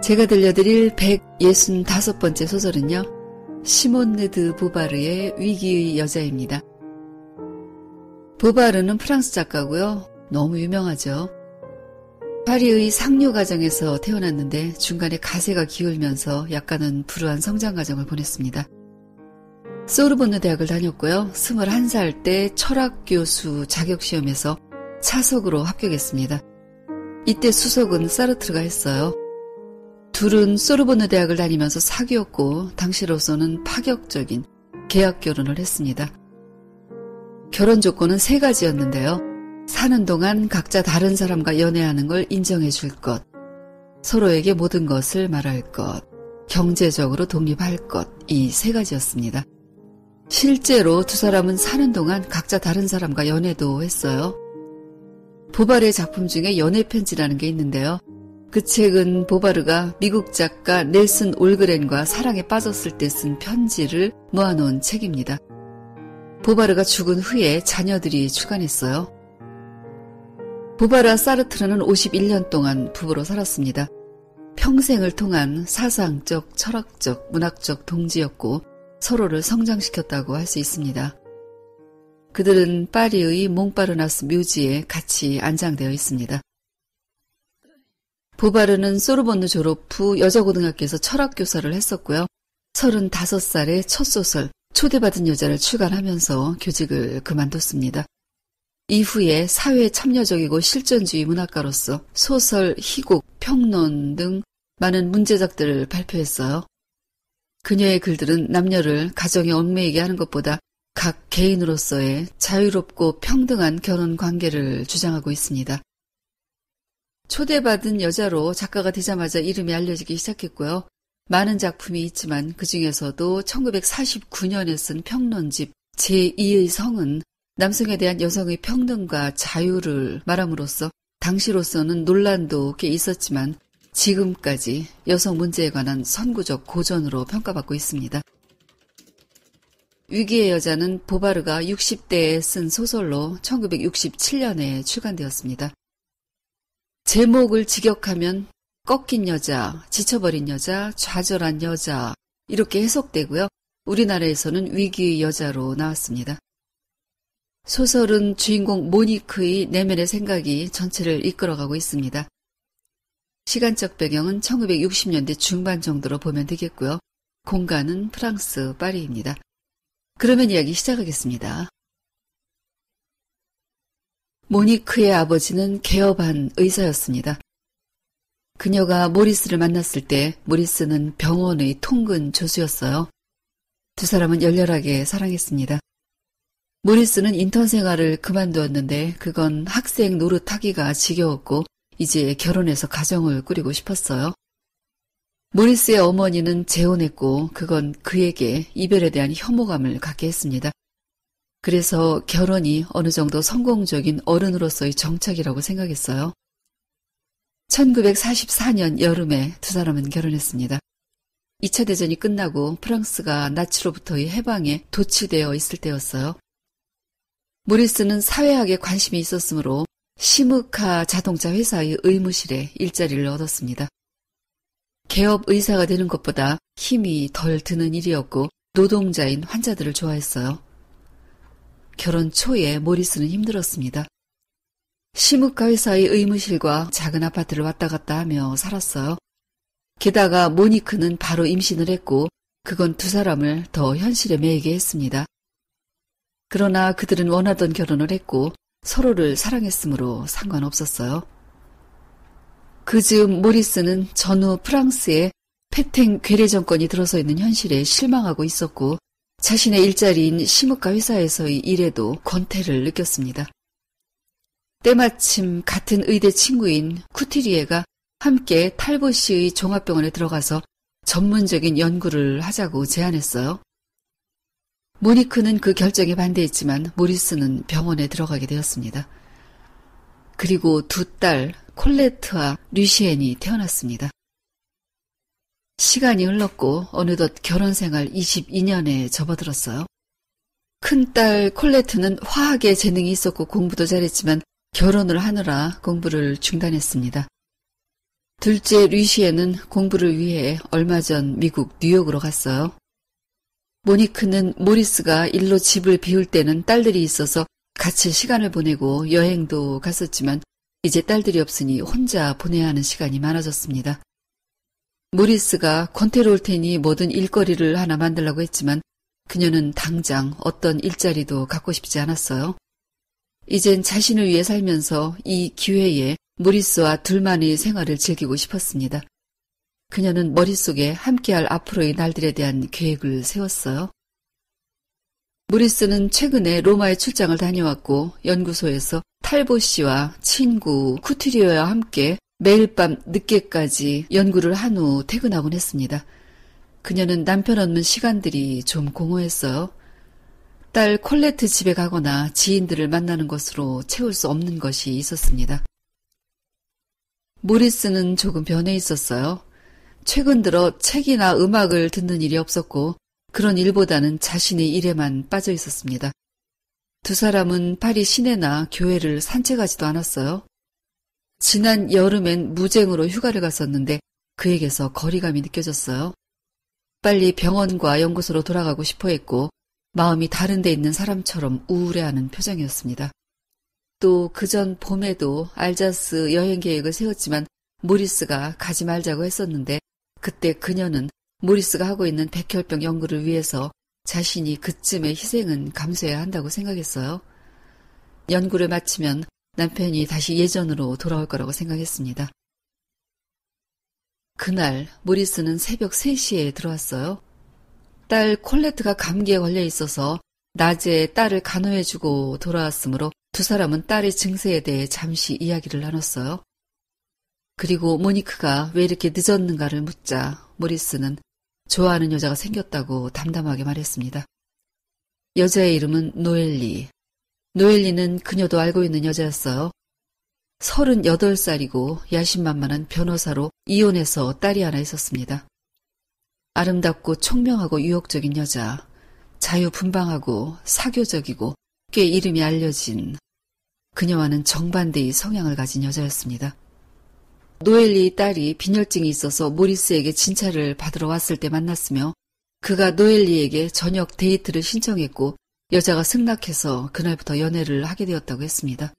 제가 들려드릴 165번째 소설은요, 시몬느 보바르의 위기의 여자입니다. 보바르는 프랑스 작가고요. 너무 유명하죠. 파리의 상류 가정에서 태어났는데 중간에 가세가 기울면서 약간은 불우한 성장 과정을 보냈습니다. 소르본느 대학을 다녔고요. 21살 때 철학 교수 자격시험에서 차석으로 합격했습니다. 이때 수석은 사르트르가 했어요. 둘은 소르본느 대학을 다니면서 사귀었고 당시로서는 파격적인 계약 결혼을 했습니다. 결혼 조건은 3가지였는데요. 사는 동안 각자 다른 사람과 연애하는 걸 인정해 줄 것, 서로에게 모든 것을 말할 것, 경제적으로 독립할 것, 이 3가지였습니다. 실제로 두 사람은 사는 동안 각자 다른 사람과 연애도 했어요. 보바르의 작품 중에 연애편지라는 게 있는데요. 그 책은 보바르가 미국 작가 넬슨 올그렌과 사랑에 빠졌을 때 쓴 편지를 모아놓은 책입니다. 보바르가 죽은 후에 자녀들이 출간했어요. 보바르와 사르트르는 51년 동안 부부로 살았습니다. 평생을 통한 사상적, 철학적, 문학적 동지였고 서로를 성장시켰다고 할 수 있습니다. 그들은 파리의 몽파르나스 묘지에 같이 안장되어 있습니다. 보바르는 소르본느 졸업 후 여자고등학교에서 철학교사를 했었고요. 35살에 첫 소설 초대받은 여자를 출간하면서 교직을 그만뒀습니다. 이후에 사회에 참여적이고 실존주의 문학가로서 소설, 희곡, 평론 등 많은 문제작들을 발표했어요. 그녀의 글들은 남녀를 가정에 얽매이게 하는 것보다 각 개인으로서의 자유롭고 평등한 결혼 관계를 주장하고 있습니다. 초대받은 여자로 작가가 되자마자 이름이 알려지기 시작했고요. 많은 작품이 있지만 그 중에서도 1949년에 쓴 평론집 제2의 성은 남성에 대한 여성의 평등과 자유를 말함으로써 당시로서는 논란도 꽤 있었지만 지금까지 여성 문제에 관한 선구적 고전으로 평가받고 있습니다. 위기의 여자는 보바르가 60대에 쓴 소설로 1967년에 출간되었습니다. 제목을 직역하면 꺾인 여자, 지쳐버린 여자, 좌절한 여자 이렇게 해석되고요. 우리나라에서는 위기의 여자로 나왔습니다. 소설은 주인공 모니크의 내면의 생각이 전체를 이끌어가고 있습니다. 시간적 배경은 1960년대 중반 정도로 보면 되겠고요. 공간은 프랑스 파리입니다. 그러면 이야기 시작하겠습니다. 모니크의 아버지는 개업한 의사였습니다. 그녀가 모리스를 만났을 때 모리스는 병원의 통근 조수였어요. 두 사람은 열렬하게 사랑했습니다. 모리스는 인턴 생활을 그만두었는데 그건 학생 노릇하기가 지겨웠고 이제 결혼해서 가정을 꾸리고 싶었어요. 모리스의 어머니는 재혼했고 그건 그에게 이별에 대한 혐오감을 갖게 했습니다. 그래서 결혼이 어느 정도 성공적인 어른으로서의 정착이라고 생각했어요. 1944년 여름에 두 사람은 결혼했습니다. 2차 대전이 끝나고 프랑스가 나치로부터의 해방에 도취되어 있을 때였어요. 모리스는 사회학에 관심이 있었으므로 시무카 자동차 회사의 의무실에 일자리를 얻었습니다. 개업 의사가 되는 것보다 힘이 덜 드는 일이었고 노동자인 환자들을 좋아했어요. 결혼 초에 모리스는 힘들었습니다. 시무카 회사의 의무실과 작은 아파트를 왔다 갔다 하며 살았어요. 게다가 모니크는 바로 임신을 했고 그건 두 사람을 더 현실에 매이게 했습니다. 그러나 그들은 원하던 결혼을 했고 서로를 사랑했으므로 상관없었어요. 그 즈음 모리스는 전후 프랑스에 페탱 괴뢰 정권이 들어서 있는 현실에 실망하고 있었고 자신의 일자리인 시무카 회사에서의 일에도 권태를 느꼈습니다. 때마침 같은 의대 친구인 쿠티리에가 함께 탈보시의 종합병원에 들어가서 전문적인 연구를 하자고 제안했어요. 모니크는 그 결정에 반대했지만 모리스는 병원에 들어가게 되었습니다. 그리고 두 딸 콜레트와 류시엔이 태어났습니다. 시간이 흘렀고 어느덧 결혼생활 22년에 접어들었어요. 큰딸 콜레트는 화학에 재능이 있었고 공부도 잘했지만 결혼을 하느라 공부를 중단했습니다. 둘째 류시에는 공부를 위해 얼마 전 미국 뉴욕으로 갔어요. 모니크는 모리스가 일로 집을 비울 때는 딸들이 있어서 같이 시간을 보내고 여행도 갔었지만 이제 딸들이 없으니 혼자 보내야 하는 시간이 많아졌습니다. 모리스가 권태로 올 테니 뭐든 일거리를 하나 만들라고 했지만 그녀는 당장 어떤 일자리도 갖고 싶지 않았어요. 이젠 자신을 위해 살면서 이 기회에 모리스와 둘만의 생활을 즐기고 싶었습니다. 그녀는 머릿속에 함께할 앞으로의 날들에 대한 계획을 세웠어요. 모리스는 최근에 로마에 출장을 다녀왔고 연구소에서 탈보 씨와 친구 쿠트리오와 함께 매일 밤 늦게까지 연구를 한 후 퇴근하곤 했습니다. 그녀는 남편 없는 시간들이 좀 공허했어요. 딸 콜레트 집에 가거나 지인들을 만나는 것으로 채울 수 없는 것이 있었습니다. 모리스는 조금 변해 있었어요. 최근 들어 책이나 음악을 듣는 일이 없었고 그런 일보다는 자신의 일에만 빠져 있었습니다. 두 사람은 파리 시내나 교회를 산책하지도 않았어요. 지난 여름엔 무쟁으로 휴가를 갔었는데 그에게서 거리감이 느껴졌어요. 빨리 병원과 연구소로 돌아가고 싶어 했고 마음이 다른 데 있는 사람처럼 우울해하는 표정이었습니다. 또 그전 봄에도 알자스 여행 계획을 세웠지만 모리스가 가지 말자고 했었는데 그때 그녀는 모리스가 하고 있는 백혈병 연구를 위해서 자신이 그쯤의 희생은 감수해야 한다고 생각했어요. 연구를 마치면 남편이 다시 예전으로 돌아올 거라고 생각했습니다. 그날 모리스는 새벽 3시에 들어왔어요. 딸 콜레트가 감기에 걸려 있어서 낮에 딸을 간호해주고 돌아왔으므로 두 사람은 딸의 증세에 대해 잠시 이야기를 나눴어요. 그리고 모니크가 왜 이렇게 늦었는가를 묻자 모리스는 좋아하는 여자가 생겼다고 담담하게 말했습니다. 여자의 이름은 노엘리. 노엘리는 그녀도 알고 있는 여자였어요. 38살이고 야심만만한 변호사로 이혼해서 딸이 하나 있었습니다. 아름답고 총명하고 유혹적인 여자, 자유분방하고 사교적이고 꽤 이름이 알려진 그녀와는 정반대의 성향을 가진 여자였습니다. 노엘리 딸이 빈혈증이 있어서 모리스에게 진찰을 받으러 왔을 때 만났으며 그가 노엘리에게 저녁 데이트를 신청했고 여자가 승낙해서 그날부터 연애를 하게 되었다고 했습니다.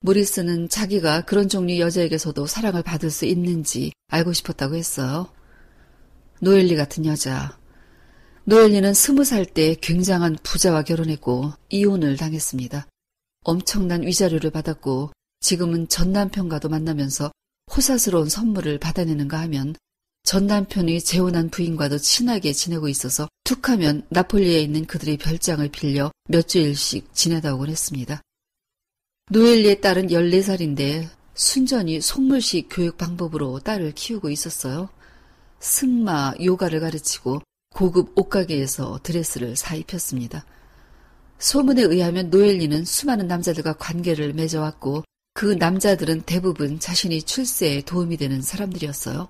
모리스는 자기가 그런 종류 여자에게서도 사랑을 받을 수 있는지 알고 싶었다고 했어요. 노엘리 같은 여자. 노엘리는 20살 때 굉장한 부자와 결혼했고 이혼을 당했습니다. 엄청난 위자료를 받았고 지금은 전 남편과도 만나면서 호사스러운 선물을 받아내는가 하면 전 남편의 재혼한 부인과도 친하게 지내고 있어서 툭하면 나폴리에 있는 그들의 별장을 빌려 몇 주일씩 지내다 오곤 했습니다. 노엘리의 딸은 14살인데 순전히 속물식 교육 방법으로 딸을 키우고 있었어요. 승마, 요가를 가르치고 고급 옷가게에서 드레스를 사입혔습니다. 소문에 의하면 노엘리는 수많은 남자들과 관계를 맺어왔고 그 남자들은 대부분 자신의 출세에 도움이 되는 사람들이었어요.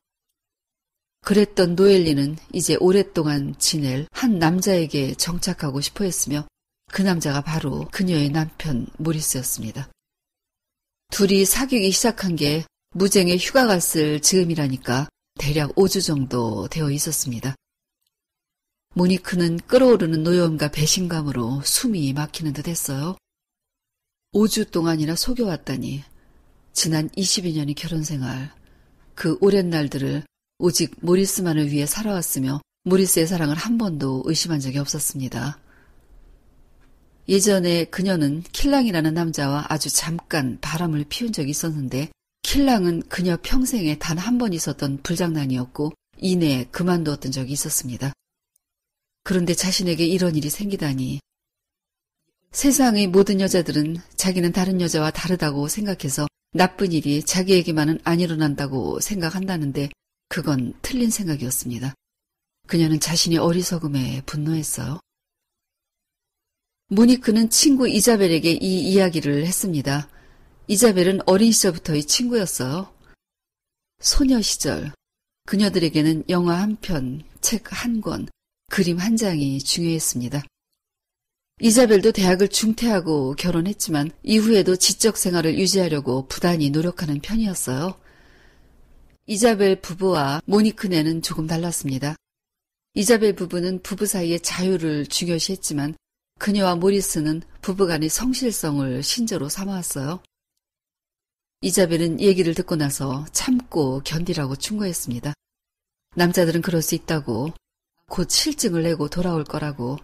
그랬던 노엘리는 이제 오랫동안 지낼 한 남자에게 정착하고 싶어 했으며 그 남자가 바로 그녀의 남편 모리스였습니다. 둘이 사귀기 시작한 게 무쟁에 휴가 갔을 즈음이라니까 대략 5주 정도 되어 있었습니다. 모니크는 끓어오르는 노여움과 배신감으로 숨이 막히는 듯 했어요. 5주 동안이나 속여왔다니 지난 22년의 결혼생활, 그 오랜 날들을 오직 모리스만을 위해 살아왔으며 모리스의 사랑을 한 번도 의심한 적이 없었습니다. 예전에 그녀는 킬랑이라는 남자와 아주 잠깐 바람을 피운 적이 있었는데 킬랑은 그녀 평생에 단 한 번 있었던 불장난이었고 이내에 그만두었던 적이 있었습니다. 그런데 자신에게 이런 일이 생기다니. 세상의 모든 여자들은 자기는 다른 여자와 다르다고 생각해서 나쁜 일이 자기에게만은 안 일어난다고 생각한다는데 그건 틀린 생각이었습니다. 그녀는 자신의 어리석음에 분노했어요. 모니크는 친구 이자벨에게 이 이야기를 했습니다. 이자벨은 어린 시절부터의 친구였어요. 소녀 시절, 그녀들에게는 영화 한 편, 책 한 권, 그림 한 장이 중요했습니다. 이자벨도 대학을 중퇴하고 결혼했지만 이후에도 지적 생활을 유지하려고 부단히 노력하는 편이었어요. 이자벨 부부와 모니크네는 조금 달랐습니다. 이자벨 부부는 부부 사이의 자유를 중요시했지만 그녀와 모리스는 부부간의 성실성을 신조로 삼아왔어요. 이자벨은 얘기를 듣고 나서 참고 견디라고 충고했습니다. 남자들은 그럴 수 있다고, 곧 실증을 내고 돌아올 거라고,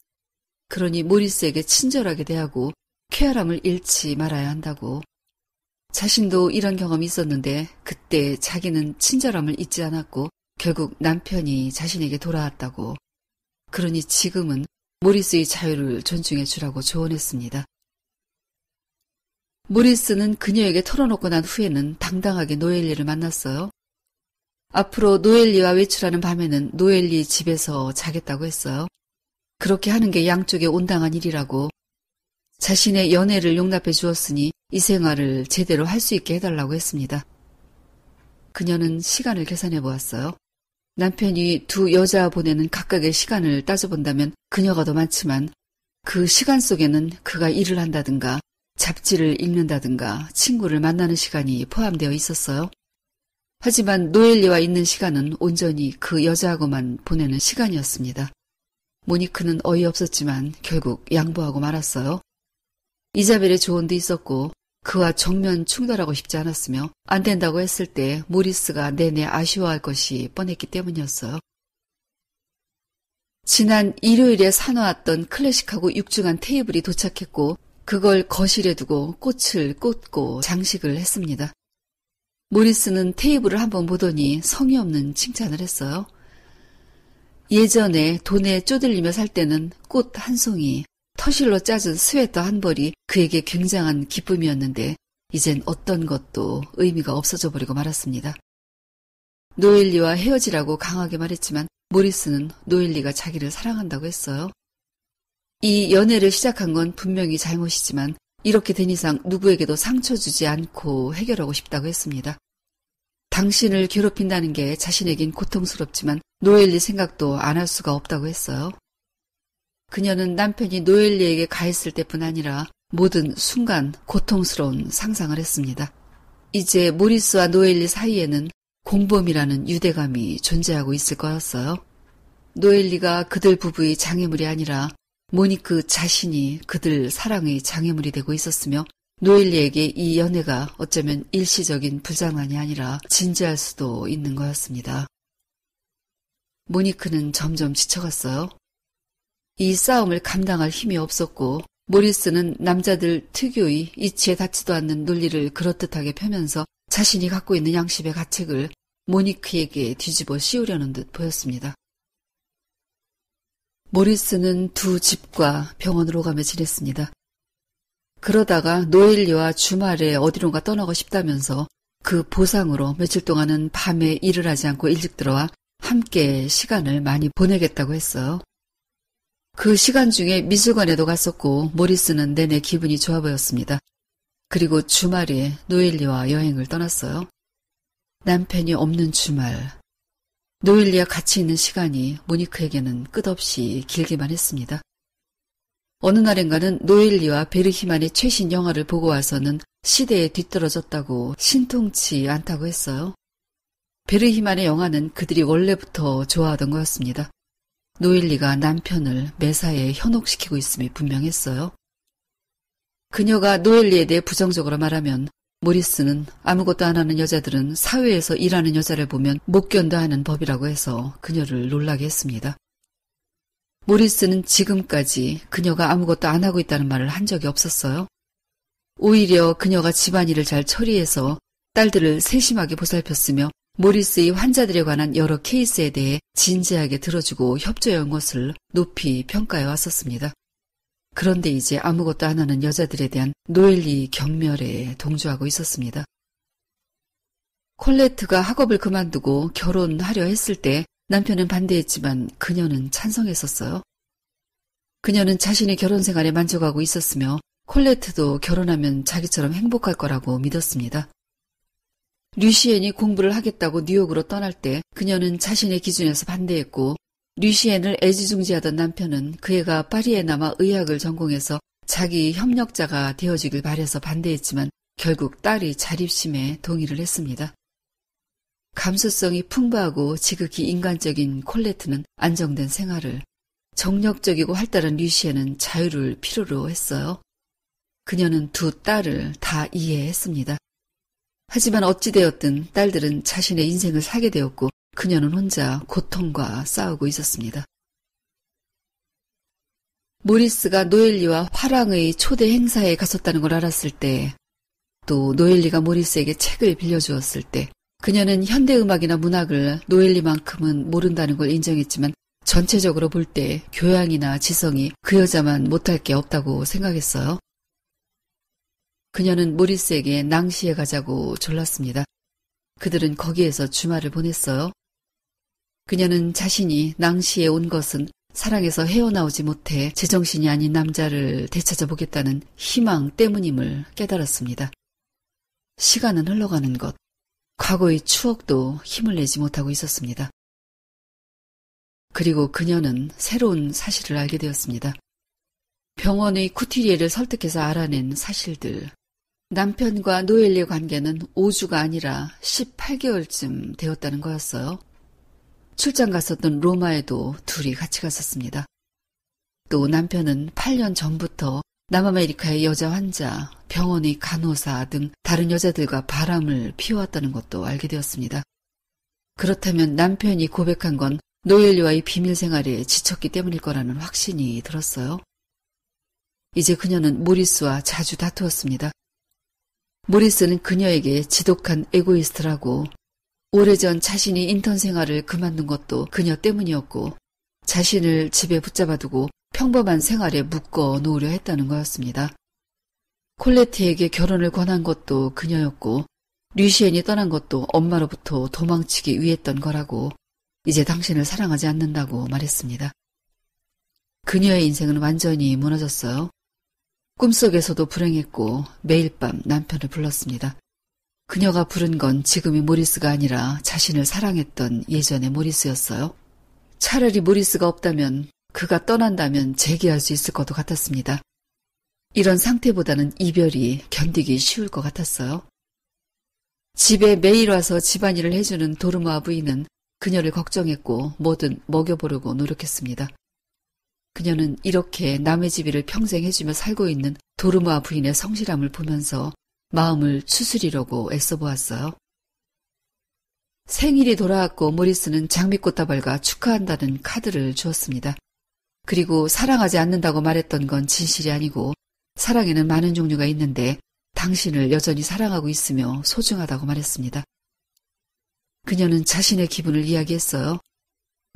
그러니 모리스에게 친절하게 대하고 쾌활함을 잃지 말아야 한다고. 자신도 이런 경험이 있었는데 그때 자기는 친절함을 잊지 않았고 결국 남편이 자신에게 돌아왔다고. 그러니 지금은 모리스의 자유를 존중해 주라고 조언했습니다. 모리스는 그녀에게 털어놓고 난 후에는 당당하게 노엘리를 만났어요. 앞으로 노엘리와 외출하는 밤에는 노엘리 집에서 자겠다고 했어요. 그렇게 하는 게 양쪽에 온당한 일이라고, 자신의 연애를 용납해 주었으니 이 생활을 제대로 할 수 있게 해달라고 했습니다. 그녀는 시간을 계산해 보았어요. 남편이 두 여자 보내는 각각의 시간을 따져본다면 그녀가 더 많지만 그 시간 속에는 그가 일을 한다든가 잡지를 읽는다든가 친구를 만나는 시간이 포함되어 있었어요. 하지만 노엘리와 있는 시간은 온전히 그 여자하고만 보내는 시간이었습니다. 모니크는 어이없었지만 결국 양보하고 말았어요. 이자벨의 조언도 있었고 그와 정면 충돌하고 싶지 않았으며 안 된다고 했을 때 모리스가 내내 아쉬워할 것이 뻔했기 때문이었어요. 지난 일요일에 사놓았던 클래식하고 육중한 테이블이 도착했고 그걸 거실에 두고 꽃을 꽂고 장식을 했습니다. 모리스는 테이블을 한번 보더니 성의 없는 칭찬을 했어요. 예전에 돈에 쪼들리며 살 때는 꽃 한 송이, 터실로 짜준 스웨터 한 벌이 그에게 굉장한 기쁨이었는데 이젠 어떤 것도 의미가 없어져 버리고 말았습니다. 노엘리와 헤어지라고 강하게 말했지만 모리스는 노엘리가 자기를 사랑한다고 했어요. 이 연애를 시작한 건 분명히 잘못이지만 이렇게 된 이상 누구에게도 상처 주지 않고 해결하고 싶다고 했습니다. 당신을 괴롭힌다는 게 자신에겐 고통스럽지만 노엘리 생각도 안 할 수가 없다고 했어요. 그녀는 남편이 노엘리에게 가했을 때뿐 아니라 모든 순간 고통스러운 상상을 했습니다. 이제 모리스와 노엘리 사이에는 공범이라는 유대감이 존재하고 있을 거였어요. 노엘리가 그들 부부의 장애물이 아니라 모니크 자신이 그들 사랑의 장애물이 되고 있었으며 노엘리에게 이 연애가 어쩌면 일시적인 불장난이 아니라 진지할 수도 있는 거였습니다. 모니크는 점점 지쳐갔어요. 이 싸움을 감당할 힘이 없었고 모리스는 남자들 특유의 이치에 닿지도 않는 논리를 그럴듯하게 펴면서 자신이 갖고 있는 양심의 가책을 모니크에게 뒤집어 씌우려는 듯 보였습니다. 모리스는 두 집과 병원으로 가며 지냈습니다. 그러다가 노엘리와 주말에 어디론가 떠나고 싶다면서 그 보상으로 며칠 동안은 밤에 일을 하지 않고 일찍 들어와 함께 시간을 많이 보내겠다고 했어요. 그 시간 중에 미술관에도 갔었고 모리스는 내내 기분이 좋아 보였습니다. 그리고 주말에 노엘리와 여행을 떠났어요. 남편이 없는 주말. 노엘리와 같이 있는 시간이 모니크에게는 끝없이 길기만 했습니다. 어느 날엔가는 노엘리와 베르히만의 최신 영화를 보고 와서는 시대에 뒤떨어졌다고 신통치 않다고 했어요. 베르히만의 영화는 그들이 원래부터 좋아하던 거였습니다. 노엘리가 남편을 매사에 현혹시키고 있음이 분명했어요. 그녀가 노엘리에 대해 부정적으로 말하면 모리스는 아무것도 안 하는 여자들은 사회에서 일하는 여자를 보면 못 견뎌 하는 법이라고 해서 그녀를 놀라게 했습니다. 모리스는 지금까지 그녀가 아무것도 안 하고 있다는 말을 한 적이 없었어요. 오히려 그녀가 집안일을 잘 처리해서 딸들을 세심하게 보살폈으며 모리스의 환자들에 관한 여러 케이스에 대해 진지하게 들어주고 협조해온 것을 높이 평가해 왔었습니다. 그런데 이제 아무것도 안 하는 여자들에 대한 노엘리 경멸에 동조하고 있었습니다. 콜레트가 학업을 그만두고 결혼하려 했을 때 남편은 반대했지만 그녀는 찬성했었어요. 그녀는 자신의 결혼 생활에 만족하고 있었으며 콜레트도 결혼하면 자기처럼 행복할 거라고 믿었습니다. 류시엔이 공부를 하겠다고 뉴욕으로 떠날 때 그녀는 자신의 기준에서 반대했고 류시엔을 애지중지하던 남편은 그 애가 파리에 남아 의학을 전공해서 자기 협력자가 되어주길 바래서 반대했지만 결국 딸이 자립심에 동의를 했습니다. 감수성이 풍부하고 지극히 인간적인 콜레트는 안정된 생활을, 정력적이고 활달한 류시에는 자유를 필요로 했어요. 그녀는 두 딸을 다 이해했습니다. 하지만 어찌되었든 딸들은 자신의 인생을 살게 되었고 그녀는 혼자 고통과 싸우고 있었습니다. 모리스가 노엘리와 화랑의 초대 행사에 갔었다는 걸 알았을 때, 또 노엘리가 모리스에게 책을 빌려주었을 때, 그녀는 현대음악이나 문학을 노엘리만큼은 모른다는 걸 인정했지만 전체적으로 볼 때 교양이나 지성이 그 여자만 못할 게 없다고 생각했어요. 그녀는 모리스에게 낭시에 가자고 졸랐습니다. 그들은 거기에서 주말을 보냈어요. 그녀는 자신이 낭시에 온 것은 사랑에서 헤어나오지 못해 제정신이 아닌 남자를 되찾아보겠다는 희망 때문임을 깨달았습니다. 시간은 흘러가는 것, 과거의 추억도 힘을 내지 못하고 있었습니다. 그리고 그녀는 새로운 사실을 알게 되었습니다. 병원의 쿠티리에를 설득해서 알아낸 사실들. 남편과 노엘리의 관계는 5주가 아니라 18개월쯤 되었다는 거였어요. 출장 갔었던 로마에도 둘이 같이 갔었습니다. 또 남편은 8년 전부터 남아메리카의 여자 환자, 병원의 간호사 등 다른 여자들과 바람을 피워왔다는 것도 알게 되었습니다. 그렇다면 남편이 고백한 건 노엘리와의 비밀 생활에 지쳤기 때문일 거라는 확신이 들었어요. 이제 그녀는 모리스와 자주 다투었습니다. 모리스는 그녀에게 지독한 에고이스트라고, 오래전 자신이 인턴 생활을 그만둔 것도 그녀 때문이었고 자신을 집에 붙잡아두고 평범한 생활에 묶어 놓으려 했다는 거였습니다. 콜레트에게 결혼을 권한 것도 그녀였고 류시엔이 떠난 것도 엄마로부터 도망치기 위했던 거라고, 이제 당신을 사랑하지 않는다고 말했습니다. 그녀의 인생은 완전히 무너졌어요. 꿈속에서도 불행했고 매일 밤 남편을 불렀습니다. 그녀가 부른 건 지금의 모리스가 아니라 자신을 사랑했던 예전의 모리스였어요. 차라리 모리스가 없다면, 그가 떠난다면 재기할 수 있을 것도 같았습니다. 이런 상태보다는 이별이 견디기 쉬울 것 같았어요. 집에 매일 와서 집안일을 해주는 도르마 부인은 그녀를 걱정했고 뭐든 먹여보려고 노력했습니다. 그녀는 이렇게 남의 집일을 평생 해주며 살고 있는 도르마 부인의 성실함을 보면서 마음을 추스리려고 애써보았어요. 생일이 돌아왔고 모리스는 장미꽃다발과 축하한다는 카드를 주었습니다. 그리고 사랑하지 않는다고 말했던 건 진실이 아니고 사랑에는 많은 종류가 있는데 당신을 여전히 사랑하고 있으며 소중하다고 말했습니다. 그녀는 자신의 기분을 이야기했어요.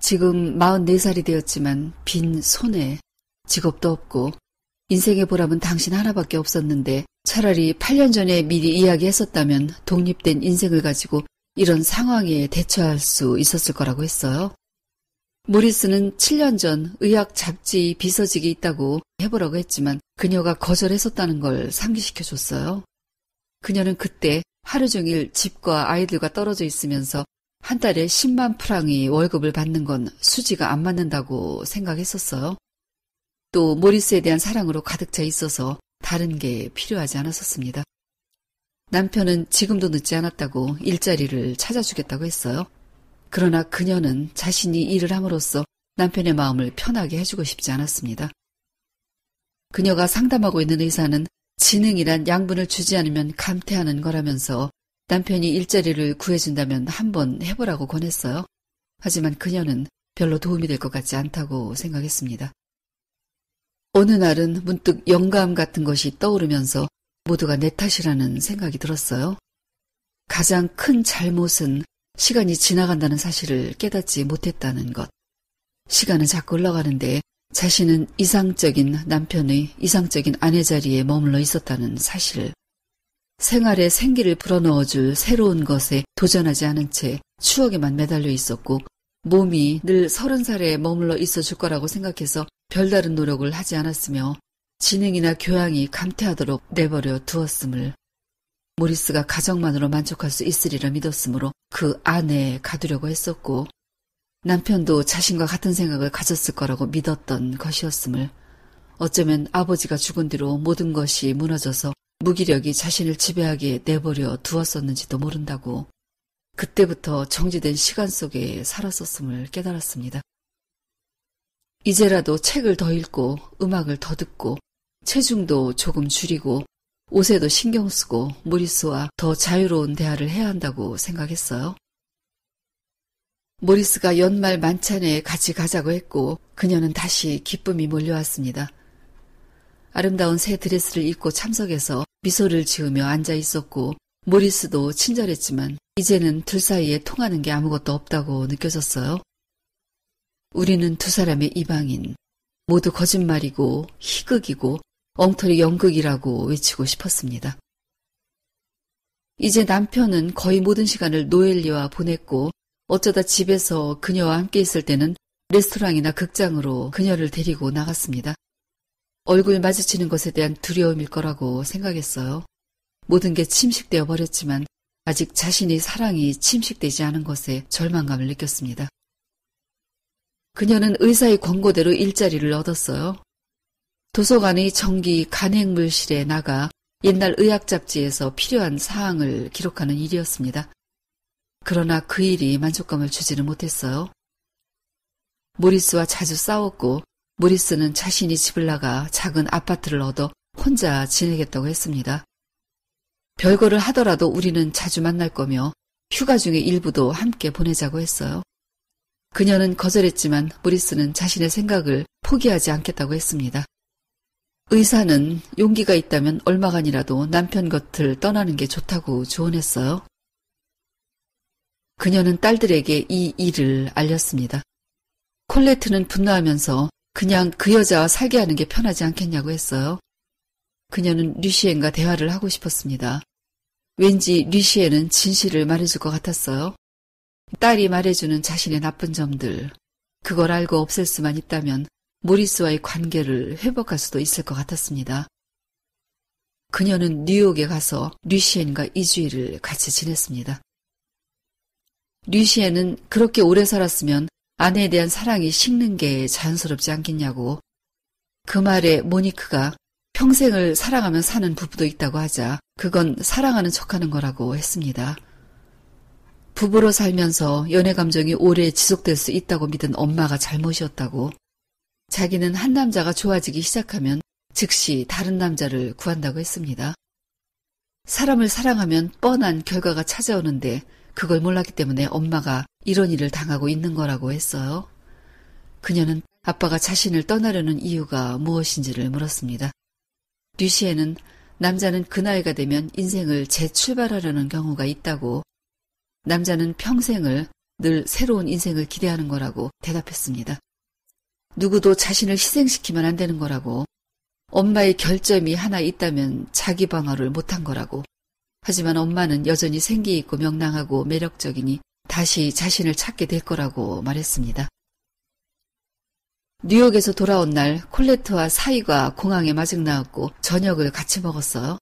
지금 44살이 되었지만 빈 손에 직업도 없고 인생의 보람은 당신 하나밖에 없었는데 차라리 8년 전에 미리 이야기했었다면 독립된 인생을 가지고 이런 상황에 대처할 수 있었을 거라고 했어요. 모리스는 7년 전 의학 잡지 비서직이 있다고 해보라고 했지만 그녀가 거절했었다는 걸 상기시켜줬어요. 그녀는 그때 하루 종일 집과 아이들과 떨어져 있으면서 한 달에 10만 프랑의 월급을 받는 건 수지가 안 맞는다고 생각했었어요. 또 모리스에 대한 사랑으로 가득 차 있어서 다른 게 필요하지 않았었습니다. 남편은 지금도 늦지 않았다고 일자리를 찾아주겠다고 했어요. 그러나 그녀는 자신이 일을 함으로써 남편의 마음을 편하게 해주고 싶지 않았습니다. 그녀가 상담하고 있는 의사는 지능이란 양분을 주지 않으면 감퇴하는 거라면서 남편이 일자리를 구해준다면 한번 해보라고 권했어요. 하지만 그녀는 별로 도움이 될 것 같지 않다고 생각했습니다. 어느 날은 문득 영감 같은 것이 떠오르면서 모두가 내 탓이라는 생각이 들었어요. 가장 큰 잘못은 시간이 지나간다는 사실을 깨닫지 못했다는 것. 시간은 자꾸 흘러가는데 자신은 이상적인 남편의 이상적인 아내 자리에 머물러 있었다는 사실. 생활에 생기를 불어넣어줄 새로운 것에 도전하지 않은 채 추억에만 매달려 있었고 몸이 늘 30살에 머물러 있어줄 거라고 생각해서 별다른 노력을 하지 않았으며 지능이나 교양이 감퇴하도록 내버려 두었음을, 모리스가 가정만으로 만족할 수 있으리라 믿었으므로 그 안에 가두려고 했었고 남편도 자신과 같은 생각을 가졌을 거라고 믿었던 것이었음을, 어쩌면 아버지가 죽은 뒤로 모든 것이 무너져서 무기력이 자신을 지배하게 내버려 두었었는지도 모른다고. 그때부터 정지된 시간 속에 살았었음을 깨달았습니다. 이제라도 책을 더 읽고 음악을 더 듣고 체중도 조금 줄이고 옷에도 신경 쓰고 모리스와 더 자유로운 대화를 해야 한다고 생각했어요. 모리스가 연말 만찬에 같이 가자고 했고 그녀는 다시 기쁨이 몰려왔습니다. 아름다운 새 드레스를 입고 참석해서 미소를 지으며 앉아 있었고 모리스도 친절했지만 이제는 둘 사이에 통하는 게 아무것도 없다고 느껴졌어요. 우리는 두 사람의 이방인, 모두 거짓말이고 희극이고 엉터리 연극이라고 외치고 싶었습니다. 이제 남편은 거의 모든 시간을 노엘리와 보냈고 어쩌다 집에서 그녀와 함께 있을 때는 레스토랑이나 극장으로 그녀를 데리고 나갔습니다. 얼굴 마주치는 것에 대한 두려움일 거라고 생각했어요. 모든 게 침식되어 버렸지만 아직 자신의 사랑이 침식되지 않은 것에 절망감을 느꼈습니다. 그녀는 의사의 권고대로 일자리를 얻었어요. 도서관의 정기 간행물실에 나가 옛날 의학 잡지에서 필요한 사항을 기록하는 일이었습니다. 그러나 그 일이 만족감을 주지는 못했어요. 모리스와 자주 싸웠고 모리스는 자신이 집을 나가 작은 아파트를 얻어 혼자 지내겠다고 했습니다. 별거를 하더라도 우리는 자주 만날 거며 휴가 중의 일부도 함께 보내자고 했어요. 그녀는 거절했지만 모리스는 자신의 생각을 포기하지 않겠다고 했습니다. 의사는 용기가 있다면 얼마간이라도 남편 곁을 떠나는 게 좋다고 조언했어요. 그녀는 딸들에게 이 일을 알렸습니다. 콜레트는 분노하면서 그냥 그 여자와 살게 하는 게 편하지 않겠냐고 했어요. 그녀는 류시엔과 대화를 하고 싶었습니다. 왠지 류시엔은 진실을 말해줄 것 같았어요. 딸이 말해주는 자신의 나쁜 점들, 그걸 알고 없앨 수만 있다면 모리스와의 관계를 회복할 수도 있을 것 같았습니다. 그녀는 뉴욕에 가서 류시엔과 2주일을 같이 지냈습니다. 류시엔은 그렇게 오래 살았으면 아내에 대한 사랑이 식는 게 자연스럽지 않겠냐고. 그 말에 모니크가 평생을 사랑하며 사는 부부도 있다고 하자 그건 사랑하는 척하는 거라고 했습니다. 부부로 살면서 연애 감정이 오래 지속될 수 있다고 믿은 엄마가 잘못이었다고. 자기는 한 남자가 좋아지기 시작하면 즉시 다른 남자를 구한다고 했습니다. 사람을 사랑하면 뻔한 결과가 찾아오는데 그걸 몰랐기 때문에 엄마가 이런 일을 당하고 있는 거라고 했어요. 그녀는 아빠가 자신을 떠나려는 이유가 무엇인지를 물었습니다. 류시에는 남자는 그 나이가 되면 인생을 재출발하려는 경우가 있다고, 남자는 평생을 늘 새로운 인생을 기대하는 거라고 대답했습니다. 누구도 자신을 희생시키면 안 되는 거라고, 엄마의 결점이 하나 있다면 자기 방어를 못한 거라고. 하지만 엄마는 여전히 생기 있고 명랑하고 매력적이니 다시 자신을 찾게 될 거라고 말했습니다. 뉴욕에서 돌아온 날 콜레트와 사이가 공항에 마중 나왔고 저녁을 같이 먹었어요.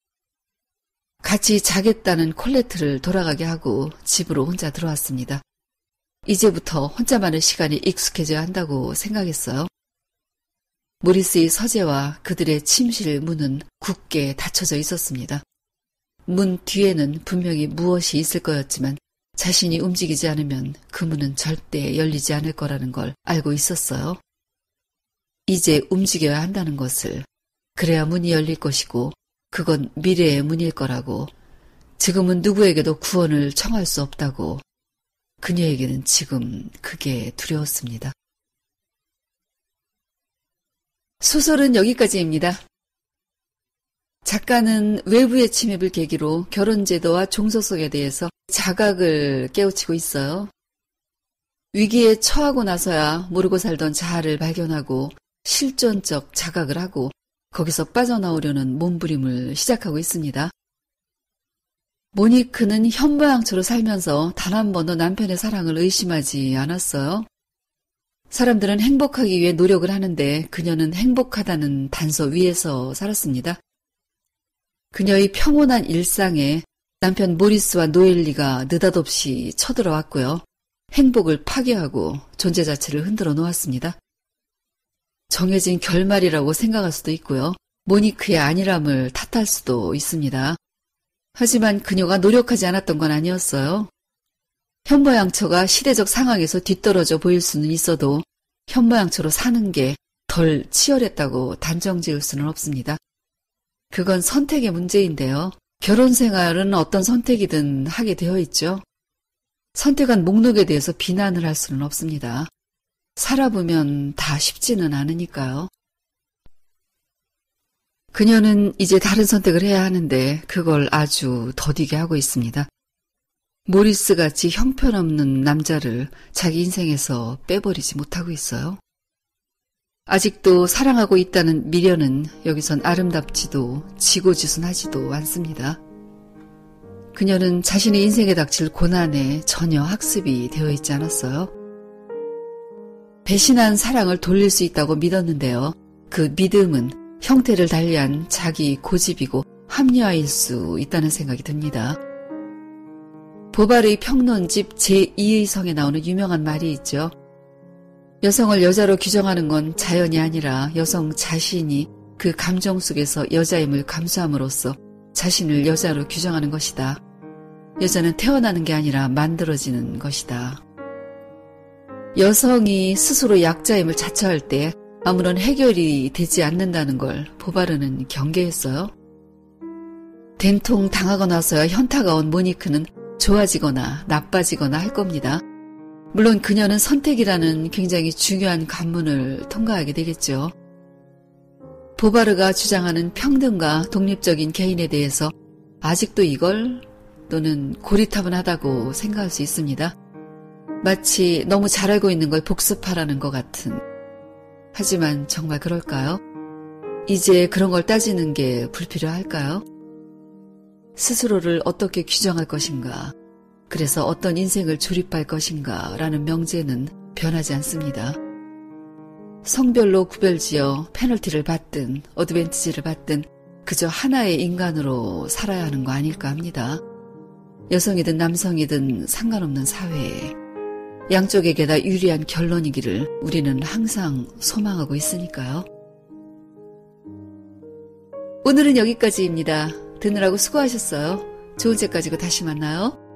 같이 자겠다는 콜레트를 돌아가게 하고 집으로 혼자 들어왔습니다. 이제부터 혼자만의 시간이 익숙해져야 한다고 생각했어요. 모리스의 서재와 그들의 침실 문은 굳게 닫혀져 있었습니다. 문 뒤에는 분명히 무엇이 있을 거였지만 자신이 움직이지 않으면 그 문은 절대 열리지 않을 거라는 걸 알고 있었어요. 이제 움직여야 한다는 것을, 그래야 문이 열릴 것이고 그건 미래의 문일 거라고, 지금은 누구에게도 구원을 청할 수 없다고. 그녀에게는 지금 그게 두려웠습니다. 소설은 여기까지입니다. 작가는 외부의 침입을 계기로 결혼제도와 종속성에 대해서 자각을 깨우치고 있어요. 위기에 처하고 나서야 모르고 살던 자아를 발견하고 실존적 자각을 하고 거기서 빠져나오려는 몸부림을 시작하고 있습니다. 모니크는 현모양처로 살면서 단 한 번도 남편의 사랑을 의심하지 않았어요. 사람들은 행복하기 위해 노력을 하는데 그녀는 행복하다는 단서 위에서 살았습니다. 그녀의 평온한 일상에 남편 모리스와 노엘리가 느닷없이 쳐들어왔고요. 행복을 파괴하고 존재 자체를 흔들어 놓았습니다. 정해진 결말이라고 생각할 수도 있고요. 모니크의 안일함을 탓할 수도 있습니다. 하지만 그녀가 노력하지 않았던 건 아니었어요. 현모양처가 시대적 상황에서 뒤떨어져 보일 수는 있어도 현모양처로 사는 게 덜 치열했다고 단정 지을 수는 없습니다. 그건 선택의 문제인데요. 결혼 생활은 어떤 선택이든 하게 되어 있죠. 선택한 목록에 대해서 비난을 할 수는 없습니다. 살아보면 다 쉽지는 않으니까요. 그녀는 이제 다른 선택을 해야 하는데 그걸 아주 더디게 하고 있습니다. 모리스같이 형편없는 남자를 자기 인생에서 빼버리지 못하고 있어요. 아직도 사랑하고 있다는 미련은 여기선 아름답지도 지고지순하지도 않습니다. 그녀는 자신의 인생에 닥칠 고난에 전혀 학습이 되어 있지 않았어요. 배신한 사랑을 돌릴 수 있다고 믿었는데요. 그 믿음은 형태를 달리한 자기 고집이고 합리화일 수 있다는 생각이 듭니다. 보바르의 평론집 제2의 성에 나오는 유명한 말이 있죠. 여성을 여자로 규정하는 건 자연이 아니라 여성 자신이 그 감정 속에서 여자임을 감수함으로써 자신을 여자로 규정하는 것이다. 여자는 태어나는 게 아니라 만들어지는 것이다. 여성이 스스로 약자임을 자처할 때 아무런 해결이 되지 않는다는 걸 보바르는 경계했어요. 된통 당하고 나서야 현타가 온 모니크는 좋아지거나 나빠지거나 할 겁니다. 물론 그녀는 선택이라는 굉장히 중요한 관문을 통과하게 되겠죠. 보바르가 주장하는 평등과 독립적인 개인에 대해서 아직도 이걸 또는 고리타분하다고 생각할 수 있습니다. 마치 너무 잘 알고 있는 걸 복습하라는 것 같은. 하지만 정말 그럴까요? 이제 그런 걸 따지는 게 불필요할까요? 스스로를 어떻게 규정할 것인가, 그래서 어떤 인생을 조립할 것인가 라는 명제는 변하지 않습니다. 성별로 구별지어 페널티를 받든 어드밴티지를 받든 그저 하나의 인간으로 살아야 하는 거 아닐까 합니다. 여성이든 남성이든 상관없는 사회에 양쪽에게 다 유리한 결론이기를 우리는 항상 소망하고 있으니까요. 오늘은 여기까지입니다. 듣느라고 수고하셨어요. 좋은 책 가지고 다시 만나요.